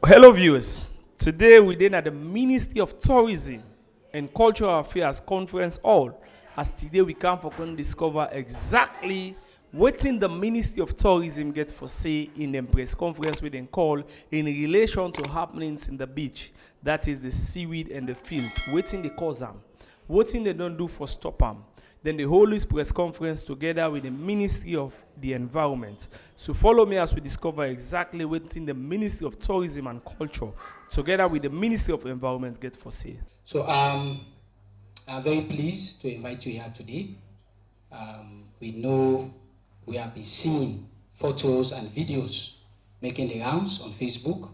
Hello viewers, today we're in at the Ministry of Tourism and Cultural Affairs Conference Hall, as today we come for to discover exactly what in the Ministry of Tourism gets for say in the press conference we then call in relation to happenings in the beach, that is the seaweed and the field, waiting they cause them, what thing they don't do for stop them. Then the whole press conference together with the Ministry of the Environment. So follow me as we discover exactly what in the Ministry of Tourism and Culture together with the Ministry of Environment get for sale. So I'm very pleased to invite you here today. We know we have been seeing photos and videos making the rounds on Facebook,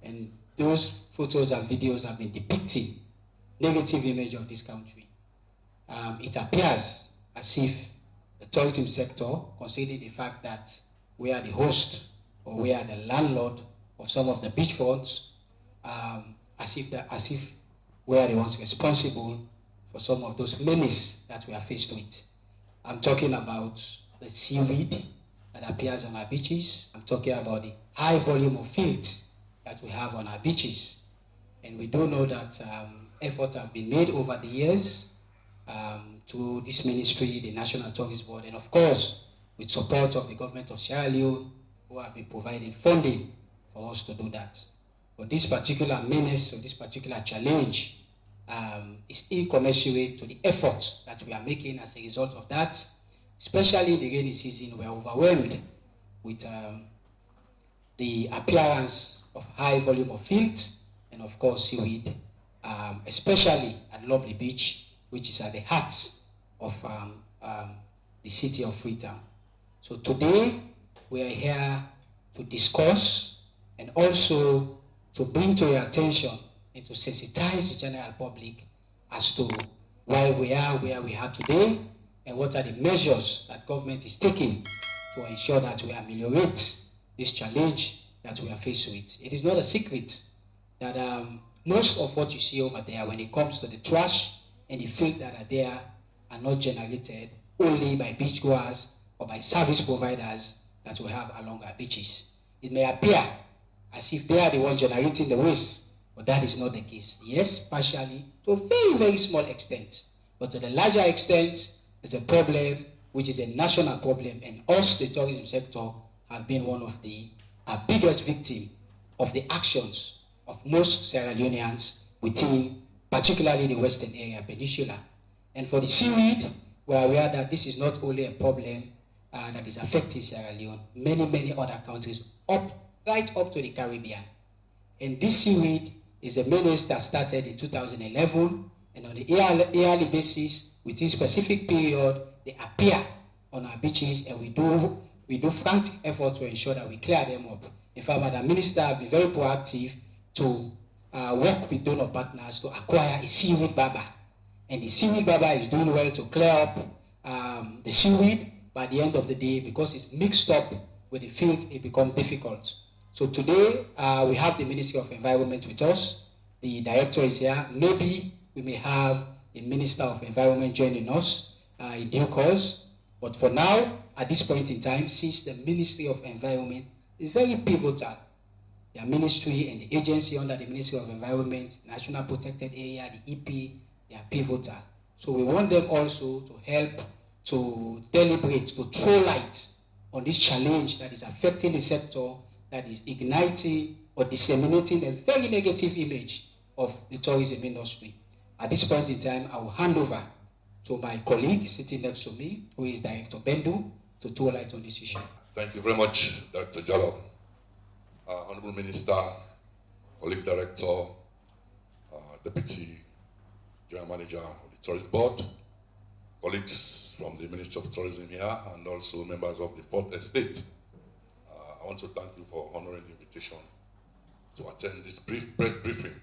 and those photos and videos have been depicting negative image of this country. It appears as if the tourism sector, considering the fact that we are the host or we are the landlord of some of the beachfronts, as if we are the ones responsible for some of those menaces that we are faced with. I'm talking about the seaweed that appears on our beaches. I'm talking about the high volume of filth that we have on our beaches. And we do know that efforts have been made over the years to this ministry, the National Tourist Board, and of course, with support of the government of Sierra Leone, who have been providing funding for us to do that. But this particular menace or this particular challenge is incommensurate to the efforts that we are making as a result of that. Especially in the rainy season, we are overwhelmed with the appearance of high volume of filth and of course seaweed, especially at Lovely Beach, which is at the heart of the city of Freetown. So today we are here to discuss and also to bring to your attention and to sensitize the general public as to why we are where we are today and what are the measures that government is taking to ensure that we ameliorate this challenge that we are faced with. It is not a secret that most of what you see over there when it comes to the trash and the filth that are there are not generated only by beachgoers or by service providers that we have along our beaches. It may appear as if they are the ones generating the waste, but that is not the case. Yes, partially, to a very, very small extent, but to the larger extent, it's a problem which is a national problem, and us, the tourism sector, have been one of the biggest victims of the actions of most Sierra Leoneans within particularly the Western Area Peninsula. And for the seaweed, we are aware that this is not only a problem that is affecting Sierra Leone, many other countries right up to the Caribbean. And this seaweed is a menace that started in 2011, and on a yearly basis, within specific period, they appear on our beaches, and we do frantic efforts to ensure that we clear them up. In fact, Madam Minister has been very proactive to work with donor partners to acquire a seaweed barber. And the seaweed barber is doing well to clear up the seaweed. By the end of the day, because it's mixed up with the filth, it becomes difficult. So today, we have the Ministry of Environment with us. The director is here. Maybe we may have the Minister of Environment joining us in due course. But for now, at this point in time, since the Ministry of Environment is very pivotal, their ministry and the agency under the Ministry of Environment, National Protected Area, the EP, they are pivotal. So we want them also to help to deliberate, to throw light on this challenge that is affecting the sector, that is igniting or disseminating a very negative image of the tourism industry. At this point in time, I will hand over to my colleague sitting next to me, who is Director Bendu, to throw light on this issue. Thank you very much, Director Jallo. Honorable Minister, colleague Director, Deputy General Manager of the Tourist Board, colleagues from the Ministry of Tourism here, and also members of the Fourth Estate. I want to thank you for honoring the invitation to attend this press briefing.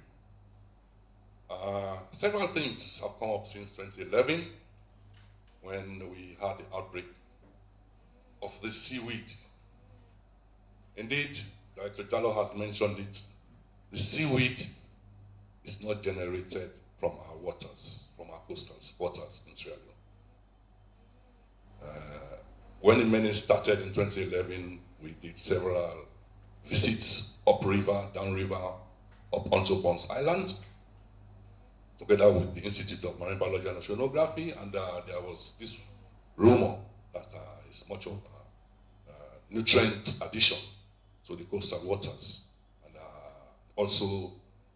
Several things have come up since 2011 when we had the outbreak of the seaweed. Indeed, Director Jallo has mentioned it. The seaweed is not generated from our waters, from our coastal waters in Sierra Leone. When the menace started in 2011, we did several visits upriver, downriver, up onto Bonds Island, together with the Institute of Marine Biology and Oceanography, and there was this rumor that is much of nutrient addition to the coastal waters, and also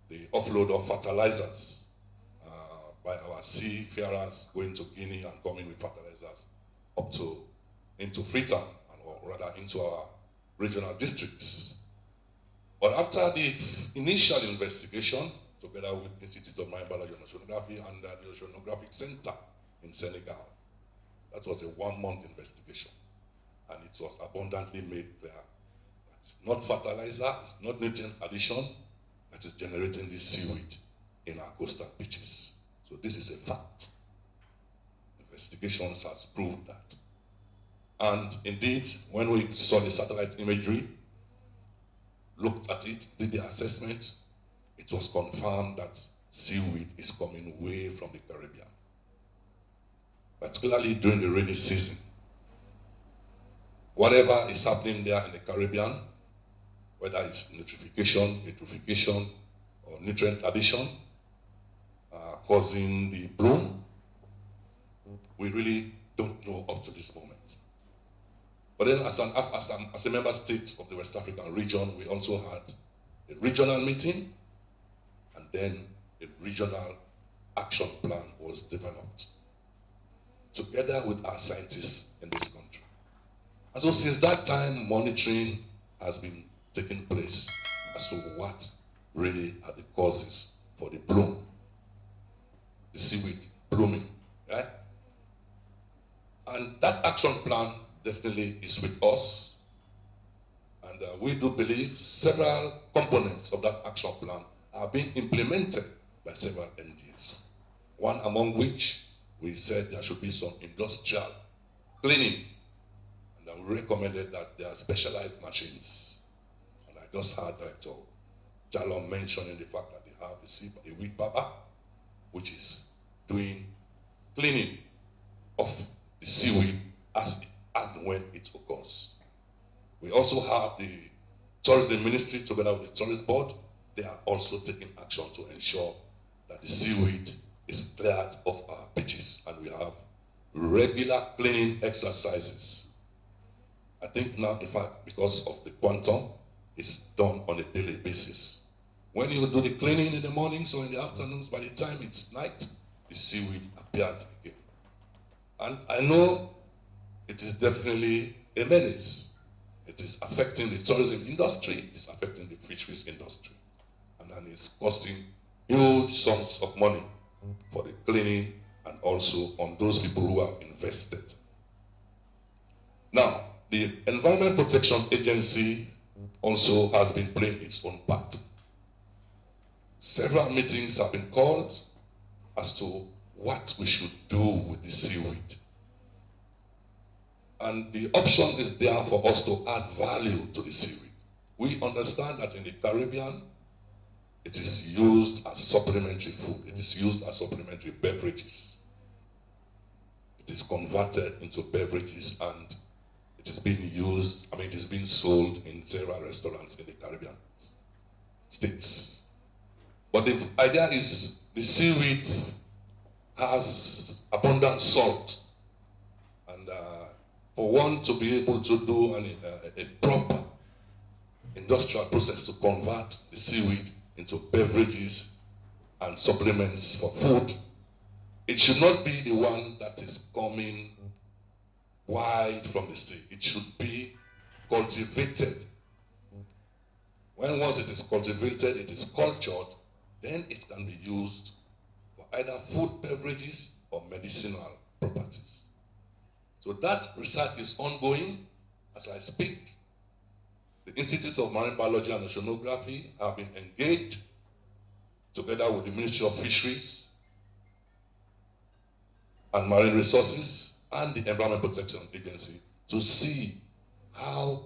the offload of fertilizers by our seafarers going to Guinea and coming with fertilizers up to into Freetown, or rather into our regional districts. But after the initial investigation, together with the Institute of Marine Biology and Oceanography and the Oceanographic Center in Senegal, that was a 1-month investigation. And it was abundantly made clear that it's not fertilizer, it's not nutrient addition that is generating this seaweed in our coastal beaches. So this is a fact. Investigations has proved that. And indeed, when we saw the satellite imagery, looked at it, did the assessment, it was confirmed that seaweed is coming way from the Caribbean, particularly during the rainy season. Whatever is happening there in the Caribbean, whether it's nutrification, eutrophication, or nutrient addition, causing the bloom, we really don't know up to this moment. But then as a member state of the West African region, we also had a regional meeting, and then a regional action plan was developed together with our scientists in this country. And so since that time, monitoring has been taking place as to what really are the causes for the bloom, the seaweed blooming, right? And that action plan definitely is with us. And we do believe several components of that action plan are being implemented by several NDAs. One among which we said there should be some industrial cleaning. And we recommended that there are specialized machines. And I just heard Director Jalom mentioning the fact that they have a weed barber, which is doing cleaning of the seaweed as and when it occurs. We also have the Tourism Ministry together with the Tourist Board. They are also taking action to ensure that the seaweed is cleared off our beaches, and we have regular cleaning exercises. I think now, in fact, because of the quantum, it's done on a daily basis. When you do the cleaning in the mornings or in the afternoons, by the time it's night, the seaweed appears again. And I know it is definitely a menace. It is affecting the tourism industry, it is affecting the fisheries industry. And then it's costing huge sums of money for the cleaning and also on those people who have invested. Now, the Environment Protection Agency also has been playing its own part. Several meetings have been called as to what we should do with the seaweed. And the option is there for us to add value to the seaweed. We understand that in the Caribbean, it is used as supplementary food. It is used as supplementary beverages. It is converted into beverages, and it is being used, it is being sold in several restaurants in the Caribbean states. But the idea is the seaweed has abundant salt, and for one to be able to do a proper industrial process to convert the seaweed into beverages and supplements for food, it should not be the one that is coming wild from the sea. It should be cultivated. Once it is cultivated, it is cultured, then it can be used for either food, beverages, or medicinal properties. So that research is ongoing as I speak. The Institute of Marine Biology and Oceanography have been engaged together with the Ministry of Fisheries and Marine Resources and the Environment Protection Agency to see how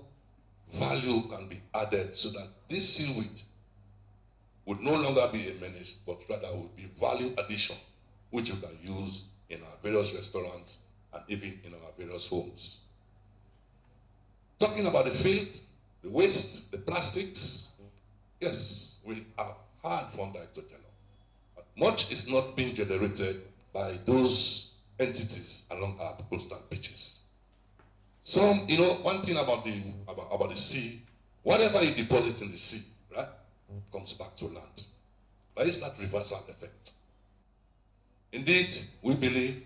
value can be added so that this seaweed would no longer be a menace, but rather would be value addition, which you can use in our various restaurants and even in our various homes. Talking about the field, The waste, the plastics, yes, we have heard from Director General. But much is not being generated by those entities along our coastal beaches. Some, one thing about the sea, whatever you deposit in the sea, right, comes back to land. But it's that reversal effect. Indeed, we believe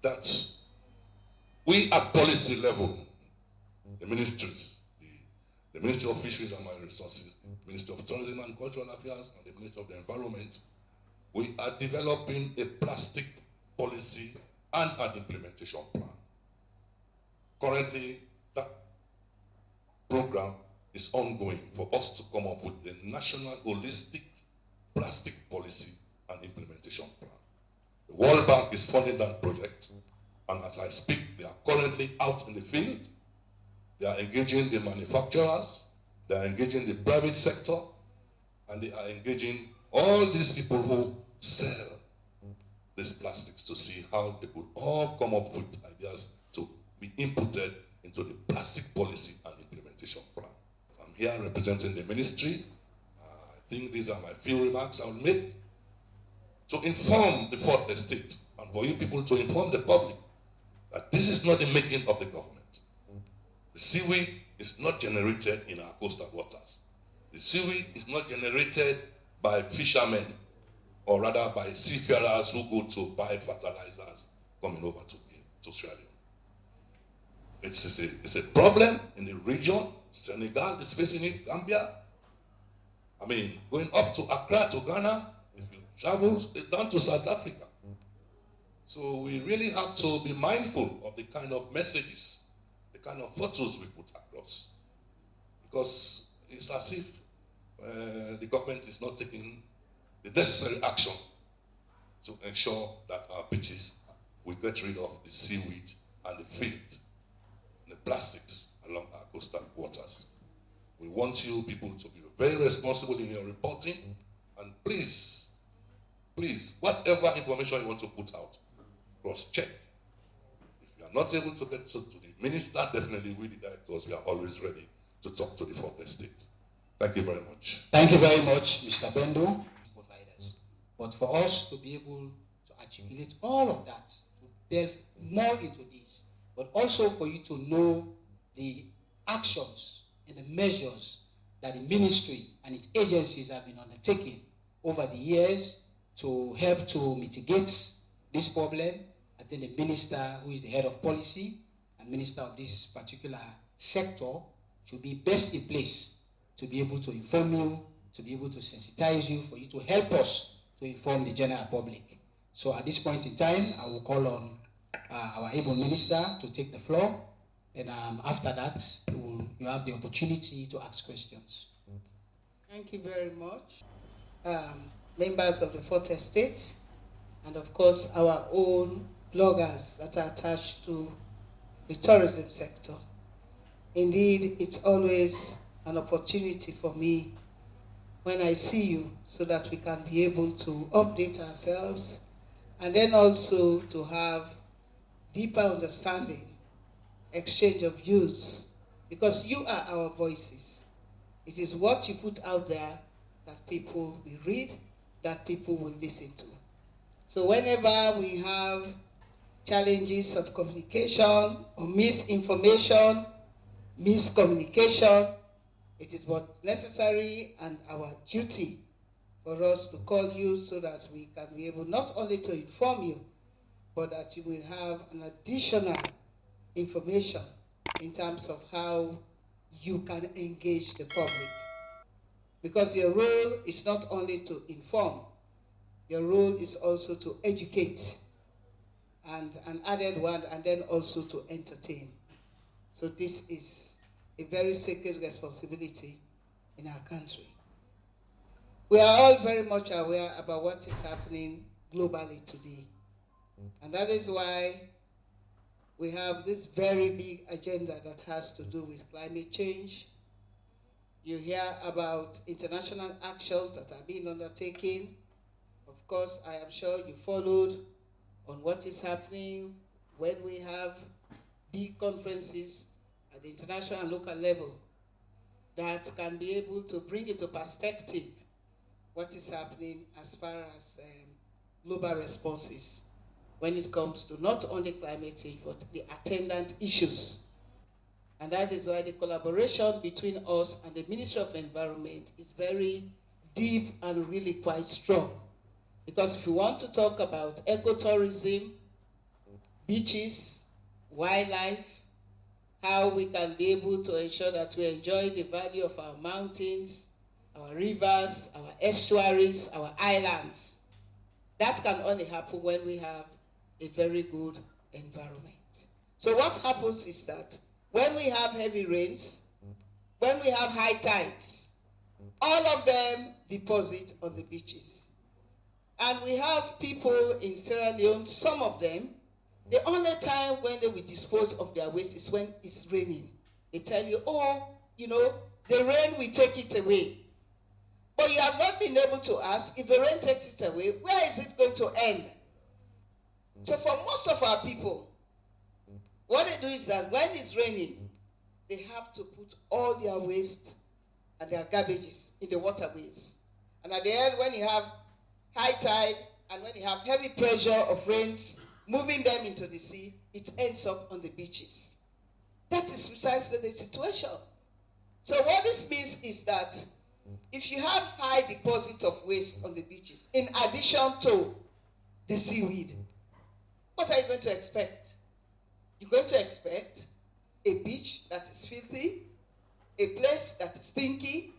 that we at policy level, the ministries, the Ministry of Fisheries and Marine Resources, the Ministry of Tourism and Cultural Affairs, and the Ministry of the Environment, we are developing a plastic policy and an implementation plan. Currently, that program is ongoing for us to come up with a national holistic plastic policy and implementation plan. The World Bank is funding that project, and as I speak, they are currently out in the field. They are engaging the manufacturers, they are engaging the private sector, and they are engaging all these people who sell these plastics to see how they could all come up with ideas to be inputted into the plastic policy and implementation plan. I'm here representing the ministry. I think these are my few remarks I'll make to inform the fourth estate and for you people to inform the public that this is not the making of the government. The seaweed is not generated in our coastal waters. The seaweed is not generated by fishermen, or rather by seafarers who go to buy fertilizers coming over to Sierra Leone. It's a problem in the region. Senegal is facing it, Gambia. I mean, going up to Accra, to Ghana, if you travel down to South Africa. So we really have to be mindful of the kind of messages, the kind of photos we put across. Because it's as if the government is not taking the necessary action to ensure that our beaches, we get rid of the seaweed and the filth and the plastics along our coastal waters. We want you people to be very responsible in your reporting, and please, whatever information you want to put out, cross-check. If you are not able to get to the minister, definitely we, the directors, we are always ready to talk to the fourth estate. Thank you very much. Thank you very much, Mr. Bendo. Providers. But for us to be able to articulate all of that, to delve more into this, but also for you to know the actions and the measures that the ministry and its agencies have been undertaking over the years to help to mitigate this problem. I think the minister, who is the head of policy and minister of this particular sector, should be best in place to be able to inform you, to be able to sensitize you, for you to help us to inform the general public. So at this point in time, I will call on our able minister to take the floor, and after that, you have the opportunity to ask questions. Thank you very much. Members of the Fourth Estate, and of course our own bloggers that are attached to the tourism sector. Indeed, it's always an opportunity for me when I see you, so that we can be able to update ourselves, and then also to have deeper understanding, exchange of views, because you are our voices. It is what you put out there that people will read, that people will listen to. So whenever we have challenges of communication or misinformation, miscommunication, it is what's necessary and our duty for us to call you, so that we can be able not only to inform you, but that you will have an additional information in terms of how you can engage the public. Because your role is not only to inform, your role is also to educate, and an added one, and then also to entertain. So this is a very sacred responsibility in our country. We are all very much aware about what is happening globally today. And that is why we have this very big agenda that has to do with climate change. You hear about international actions that are being undertaken. Of course, I am sure you followed on what is happening when we have big conferences at the international and local level that can be able to bring into perspective what is happening as far as global responses when it comes to not only climate change, but the attendant issues. And that is why the collaboration between us and the Ministry of Environment is very deep and really quite strong. Because if you want to talk about ecotourism, beaches, wildlife, how we can be able to ensure that we enjoy the value of our mountains, our rivers, our estuaries, our islands, that can only happen when we have a very good environment. So what happens is that when we have heavy rains, when we have high tides, all of them deposit on the beaches. And we have people in Sierra Leone, some of them, the only time when they will dispose of their waste is when it's raining. They tell you, oh, you know, the rain will take it away. But you have not been able to ask, if the rain takes it away, where is it going to end? So for most of our people, what they do is that when it's raining, they have to put all their waste and their garbages in the waterways. And at the end, when you have high tide and when you have heavy pressure of rains moving them into the sea, it ends up on the beaches. That is precisely the situation. So what this means is that if you have high deposit of waste on the beaches, in addition to the seaweed, what are you going to expect? You're going to expect a beach that is filthy, a place that is stinky,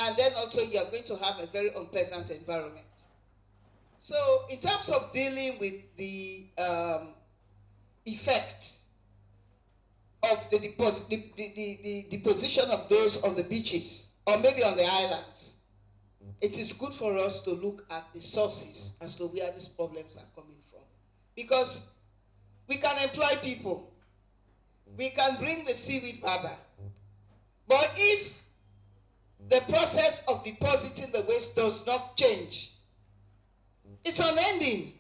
and then also you are going to have a very unpleasant environment. So in terms of dealing with the effects of the deposition of those on the beaches, or maybe on the islands, it is good for us to look at the sources as to where these problems are coming from. Because we can employ people, we can bring the seaweed barber, but if the process of depositing the waste does not change, it's unending.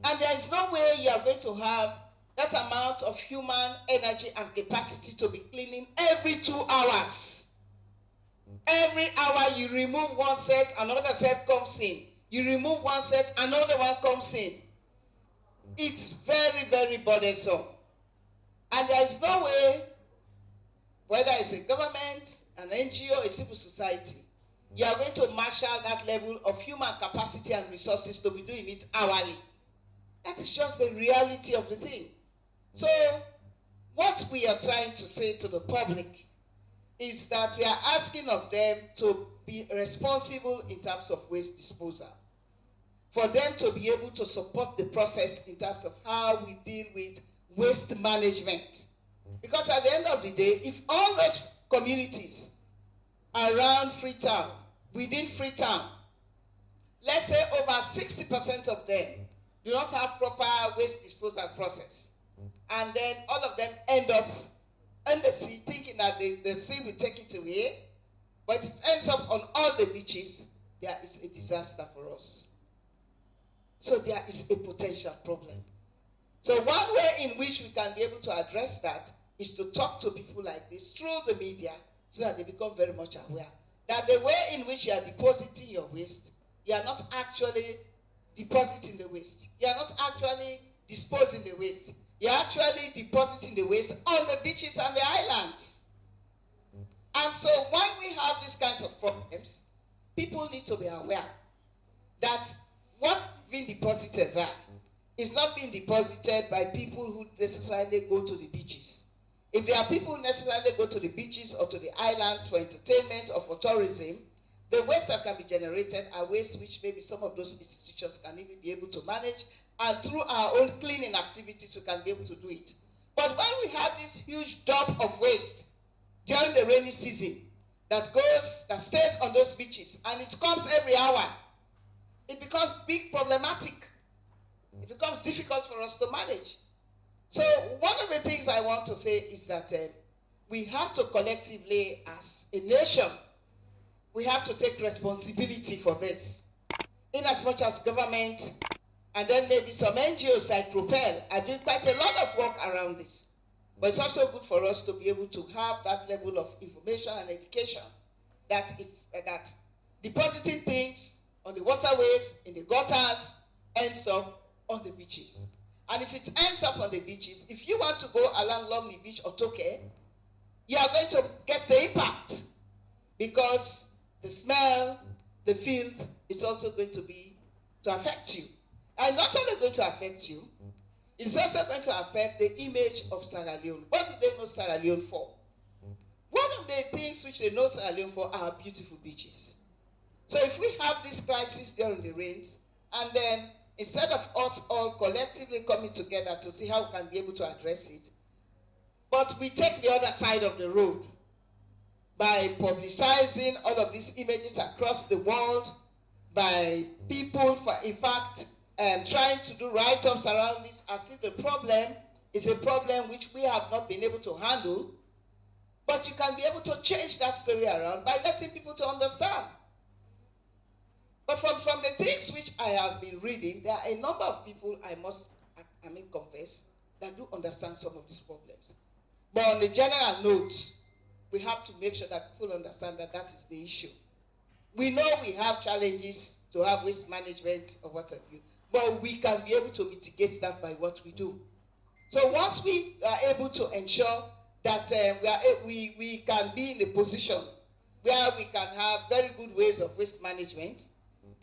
And there is no way you are going to have that amount of human energy and capacity to be cleaning every 2 hours. Every hour you remove one set, another set comes in. You remove one set, another one comes in. It's very, very burdensome. And there is no way, whether it's a government, an NGO, a civil society, you are going to marshal that level of human capacity and resources to be doing it hourly. That is just the reality of the thing. So what we are trying to say to the public is that we are asking of them to be responsible in terms of waste disposal, for them to be able to support the process in terms of how we deal with waste management. Because at the end of the day, if all those communities around Freetown, within Freetown, let's say over 60% of them do not have proper waste disposal process, and then all of them end up in the sea thinking that the sea will take it away, but it ends up on all the beaches, there is a disaster for us. So there is a potential problem. So one way in which we can be able to address that is to talk to people like this through the media so that they become very much aware that the way in which you are depositing your waste, you are not actually depositing the waste. You are not actually disposing the waste. You are actually depositing the waste on the beaches and the islands. And so when we have these kinds of problems, people need to be aware that what is being deposited there is not being deposited by people who necessarily go to the beaches. If there are people who necessarily go to the beaches or to the islands for entertainment or for tourism, the waste that can be generated are waste which maybe some of those institutions can even be able to manage, and through our own cleaning activities we can be able to do it. But when we have this huge dump of waste during the rainy season that stays on those beaches, and it comes every hour, it becomes big problematic. It becomes difficult for us to manage. So one of the things I want to say is that we have to collectively, as a nation, we have to take responsibility for this. In as much as government and then maybe some NGOs like Propel are doing quite a lot of work around this. But it's also good for us to be able to have that level of information and education that that depositing things on the waterways, in the gutters, ends up on the beaches. And if it ends up on the beaches, if you want to go along Lumley Beach or Toke, you are going to get the impact, because the smell, the filth is also going to affect you. And not only going to affect you, it's also going to affect the image of Sierra Leone. What do they know Sierra Leone for? One of the things which they know Sierra Leone for are beautiful beaches. So if we have this crisis during the rains, and then instead of us all collectively coming together to see how we can be able to address it, but we take the other side of the road by publicizing all of these images across the world, by people, in fact, trying to do write-ups around this as if the problem is a problem which we have not been able to handle. But you can be able to change that story around by letting people to understand. But from the things which I have been reading, there are a number of people, I confess, that do understand some of these problems. But on the general note, we have to make sure that people understand that that is the issue. We know we have challenges to have waste management or what have you, but we can be able to mitigate that by what we do. So once we are able to ensure that we can be in a position where we can have very good ways of waste management,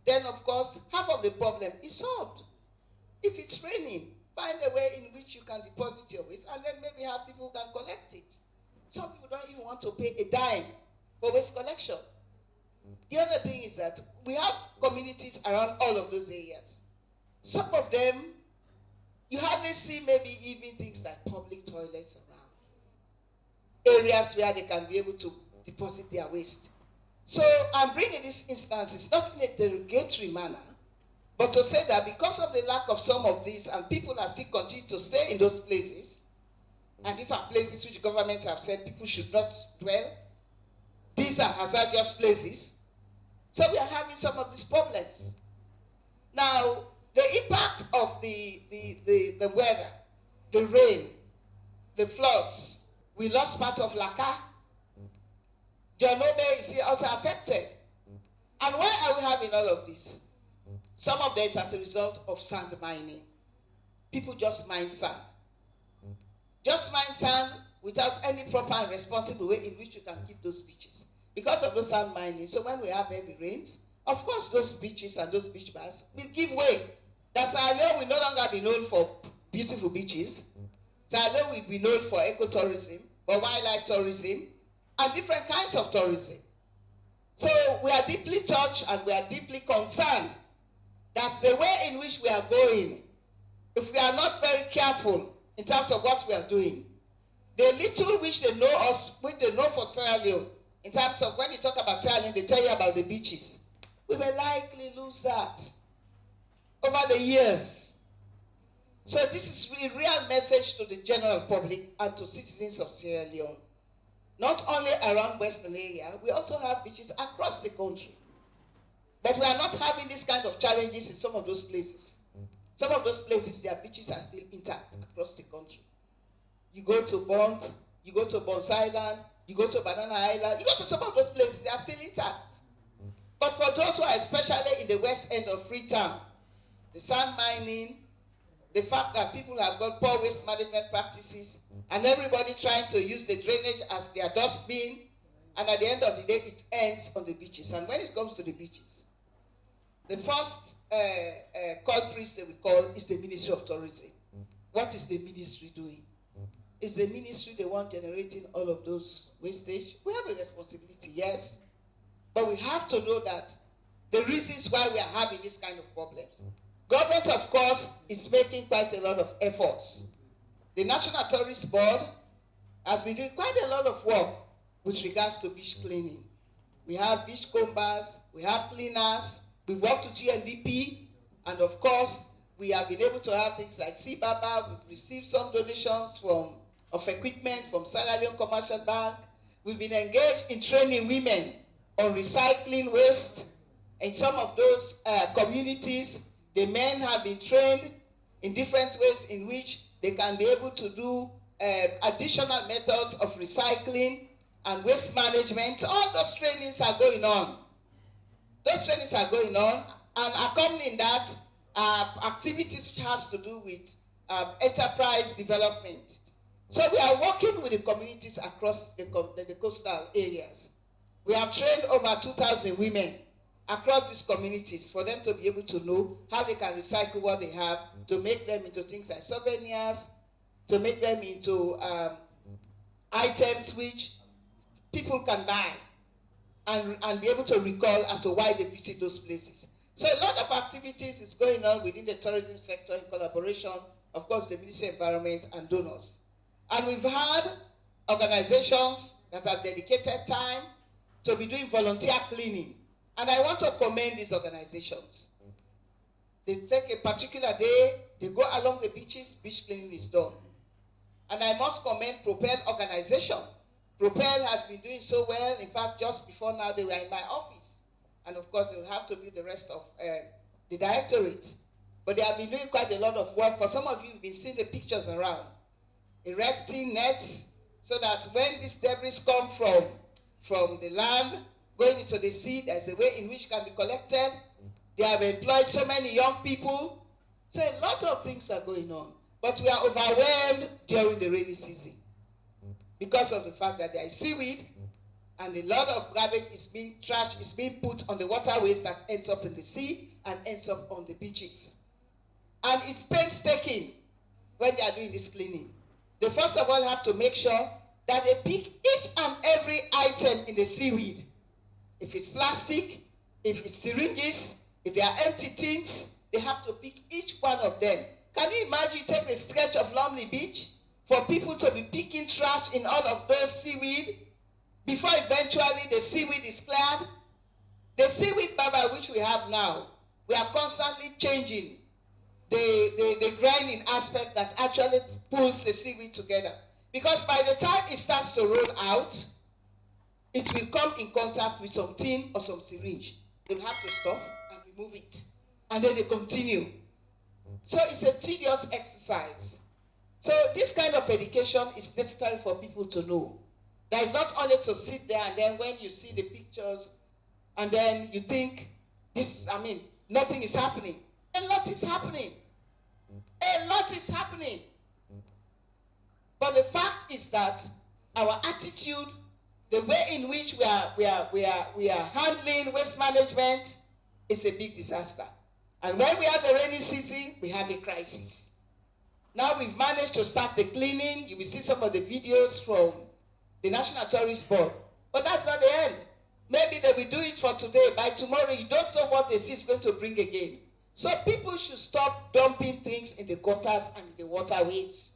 then of course half of the problem is solved. If it's raining, find a way in which you can deposit your waste, and then maybe have people who can collect it. Some people don't even want to pay a dime for waste collection. The other thing is that we have communities around all of those areas. Some of them, you hardly see maybe even things like public toilets around. Areas where they can be able to deposit their waste. So I'm bringing these instances not in a derogatory manner, but to say that because of the lack of some of these, and people are still continuing to stay in those places, and these are places which governments have said people should not dwell. These are hazardous places. So we are having some of these problems. Now, the impact of the weather, the rain, the floods, we lost part of Laka. Janobe is also affected. And why are we having all of this? Some of this as a result of sand mining. People just mine sand. Just mine sand without any proper and responsible way in which you can keep those beaches. Because of those sand mining, so when we have heavy rains, of course those beaches and those beach bars will give way. That Sierra Leone will no longer be known for beautiful beaches. Sierra Leone will be known for ecotourism, for wildlife tourism, and different kinds of tourism. So we are deeply touched and we are deeply concerned that the way in which we are going, if we are not very careful in terms of what we are doing, the little which they know us, which they know for Sierra Leone, in terms of when you talk about Sierra Leone, they tell you about the beaches. We will likely lose that over the years. So this is a real message to the general public and to citizens of Sierra Leone. Not only around Western area, we also have beaches across the country. But we are not having this kind of challenges in some of those places. Some of those places, their beaches are still intact across the country. You go to Bond, you go to Bonds Island, you go to Banana Island, you go to some of those places, they are still intact. But for those who are especially in the west end of Freetown, the sand mining, the fact that people have got poor waste management practices, and everybody trying to use the drainage as their dustbin, and at the end of the day, it ends on the beaches. And when it comes to the beaches, the first culprit that we call is the Ministry of Tourism. What is the ministry doing? Is the ministry the one generating all of those wastage? We have a responsibility, yes. But we have to know that the reasons why we are having this kind of problems. Government, of course, is making quite a lot of efforts. The National Tourist Board has been doing quite a lot of work with regards to beach cleaning. We have beach combers, we have cleaners, we work with UNDP, and of course, we have been able to have things like CBABA. We've received some donations of equipment from Sierra Leone Commercial Bank. We've been engaged in training women on recycling waste. In some of those communities, the men have been trained in different ways in which they can be able to do additional methods of recycling and waste management. All those trainings are going on. Those trainings are going on, and accompanying that activities which has to do with enterprise development. So we are working with the communities across the coastal areas. We have trained over 2,000 women across these communities for them to be able to know how they can recycle what they have to make them into things like souvenirs, to make them into items which people can buy and be able to recall as to why they visit those places. So a lot of activities is going on within the tourism sector in collaboration, of course, the Ministry of Environment and donors. And we've had organizations that have dedicated time to be doing volunteer cleaning. And I want to commend these organizations. They take a particular day, they go along the beaches, beach cleaning is done. And I must commend Propel organization. Propel has been doing so well. In fact, just before now, they were in my office. And of course, they will have to meet the rest of the directorate. But they have been doing quite a lot of work. For some of you, you've been seeing the pictures around. Erecting nets so that when these debris come from the land, going into the sea, there's a way in which can be collected. They have employed so many young people. So a lot of things are going on. But we are overwhelmed during the rainy season because of the fact that there is seaweed and a lot of garbage is being trashed, is being put on the waterways that ends up in the sea and ends up on the beaches. And it's painstaking when they are doing this cleaning. They first of all have to make sure that they pick each and every item in the seaweed. If it's plastic, if it's syringes, if they are empty tins, they have to pick each one of them. Can you imagine you take the stretch of Lonely Beach for people to be picking trash in all of those seaweed before eventually the seaweed is cleared? The seaweed barber which we have now, we are constantly changing the grinding aspect that actually pulls the seaweed together. Because by the time it starts to roll out, it will come in contact with some tin or some syringe. They'll have to stop and remove it. And then they continue. So it's a tedious exercise. So this kind of education is necessary for people to know. That is not only to sit there and then when you see the pictures and then you think, nothing is happening. A lot is happening. A lot is happening. But the fact is that our attitude, the way in which we are handling waste management is a big disaster. And when we have the rainy season, we have a crisis. Now we've managed to start the cleaning. You will see some of the videos from the National Tourist Board. But that's not the end. Maybe they will do it for today. By tomorrow, you don't know what the sea is going to bring again. So people should stop dumping things in the gutters and in the waterways.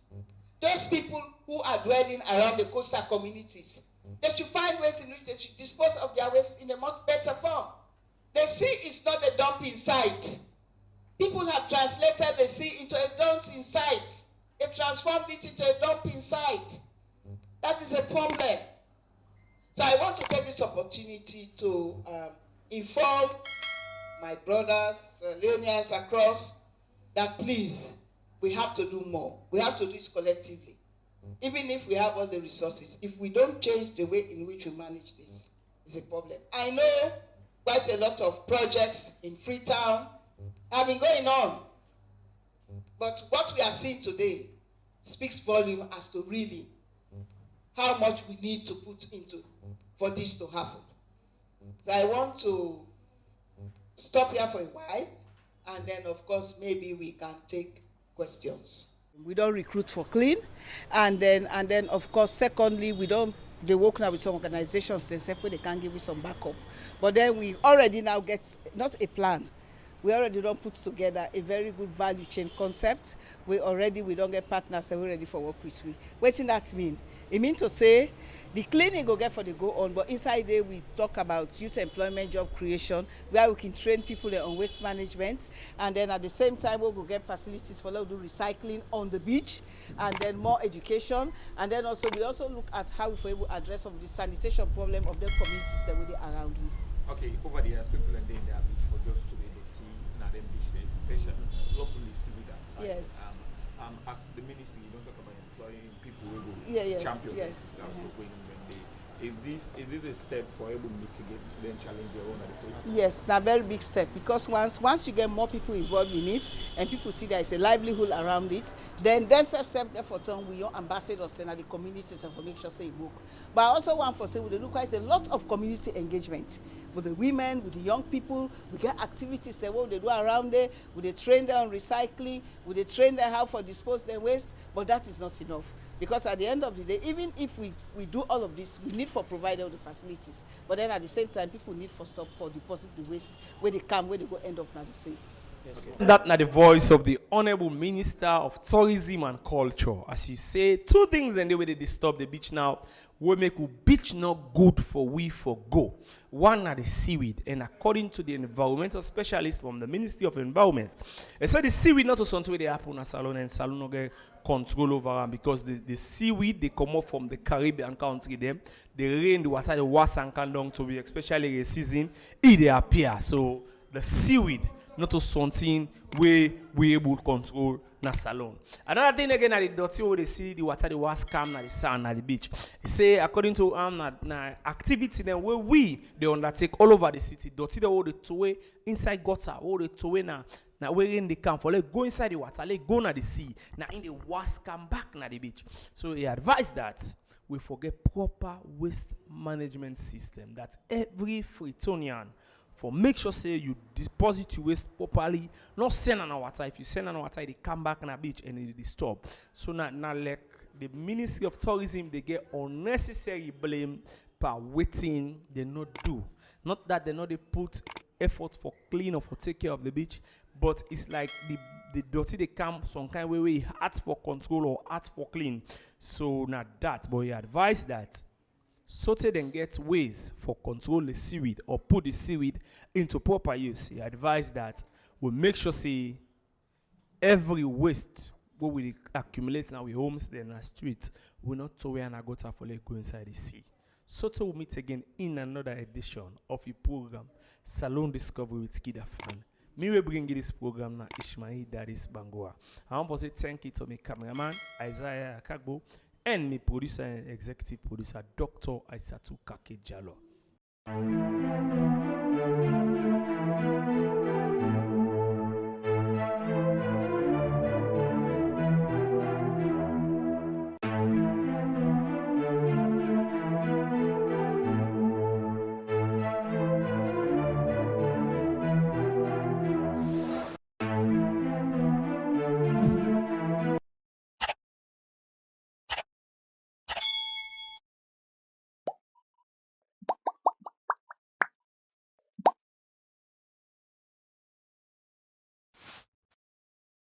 Those people who are dwelling around the coastal communities, they should find ways in which they should dispose of their waste in a much better form. The sea is not a dumping site. People have translated the sea into a dumping site. They transformed it into a dumping site. That is a problem. So I want to take this opportunity to inform my brothers, Sierra Leoneans across, that please, we have to do more. We have to do it collectively. Even if we have all the resources, if we don't change the way in which we manage this, it's a problem. I know quite a lot of projects in Freetown have been going on. But what we are seeing today speaks volume as to really how much we need to put into for this to happen. So I want to stop here for a while, and then of course maybe we can take questions. We don't recruit for clean, and then of course secondly they work now with some organizations they say they can give you some backup. But then we already now get not a plan. We already don't put together a very good value chain concept. We don't get partners and we're ready for work with we. What does that mean? It means to say the cleaning go get for the go on, but inside there we talk about youth employment, job creation, where we can train people on waste management, and then at the same time we will get facilities for them to do recycling on the beach, and then more education, and then also we also look at how we able to address some of the sanitation problem of the communities that we around you. Okay, over the years people and then they are beach for just to be the tea, now them beach there is pressure, locally see with that side. Yes. as the ministry, you don't talk about employing people who will Yes, champion yes. that will go in when they. Is this a step for able to mitigate then challenge their own at the place? Yes, na very big step, because once you get more people involved in it and people see there is a livelihood around it, then step for turn with your ambassadors and the communities and for make sure say it work. But I also want for say we look quite a lot of community engagement with the women, with the young people. We get activities say what they do around there. We they train them on recycling. We they train them how for dispose their waste. But that is not enough. Because at the end of the day, even if we do all of this, we need for provide all the facilities. But then at the same time, people need for stop for deposit the waste where they come, where they go end up now the same. Yes. That's not the voice of the Honorable Minister of Tourism and Culture. As you say, two things and the way they disturb the beach now will make the beach not good for we for go. One are the seaweed, and according to the environmental specialist from the Ministry of Environment, they said the seaweed not something where they happen at Salone, and Salone no get control over them, because the seaweed they come up from the Caribbean country them, the rain, the water, the wash and come down to be, especially the season, they appear. So the seaweed not to something where we able to control na Salone. Another thing again, the dirty where they see the water, the was calm na the sand na the beach. They say according to na activity then where they undertake all over the city, dirty the all the towe inside gutter, all the towe na where in the camp for let go inside the water, let go na the sea, na in the was come back na the beach. So he advised that we forget proper waste management system, that every Fritonian for make sure say you deposit your waste properly, not send on water. If you send on water, they come back on a beach and it disturb. So now like the Ministry of Tourism, they get unnecessary blame per waiting they not do. Not that they not they put effort for clean or for take care of the beach, but it's like the dirty they come some kind of way hard for control or hard for clean. So not that, but he advised that so they then get ways for control the seaweed or put the seaweed into proper use. He advised that we make sure say every waste what we accumulate now with homes there in the street will not throw away and gutter for let go inside the sea. So we'll meet again in another edition of the program Salone Discovery with KID-AFAN. Me will bring you this program now Ishmael Dadis Bangoa. I want to say thank you to my cameraman Isaiah Akagbo and my producer and executive producer, Dr. Aisatu Kake Jalo.